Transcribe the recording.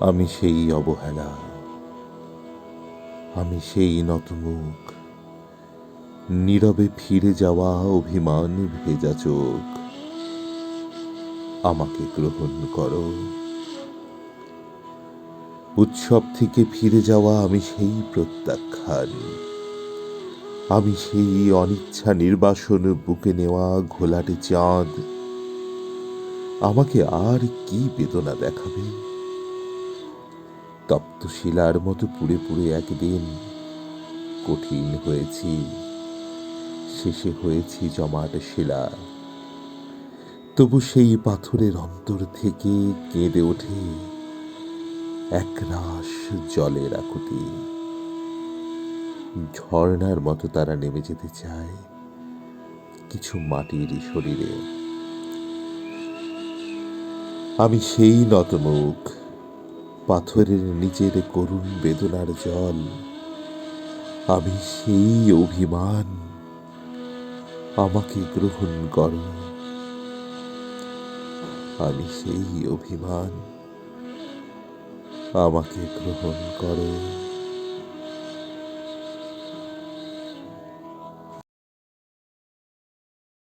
আমি সেই অবহেলা, আমি সেই নতমুখ, নীরবে ফিরে যাওয়া অভিমান ভেজা চোখ। আমাকে গ্রহণ করো। উৎসব থেকে ফিরে যাওয়া আমি সেই প্রত্যাখ্যান, আমি সেই অনিচ্ছা নির্বাসন বুকে নেওয়া ঘোলাটে চাঁদ। আমাকে আর কি বেদনা দেখাবে? তপ্ত শিলার মতো পুড়ে পুড়ে একদিন কঠিন হয়েছি, শেষে হয়েছি জমাট শিলা। তবু সেই পাথরের অন্তর থেকে কেঁদে ওঠে একরাশ জলের আকুতি। ঝর্ণার মতো তারা নেমে যেতে চায় কিছু মাটির শরীরে। আমি সেই নতমুখ, পাথরের নিচের করুণ বেদনার জল। আমি সেই অভিমান, আমাকে গ্রহণ করো। আমি সেই অভিমান, আমাকে গ্রহণ করো।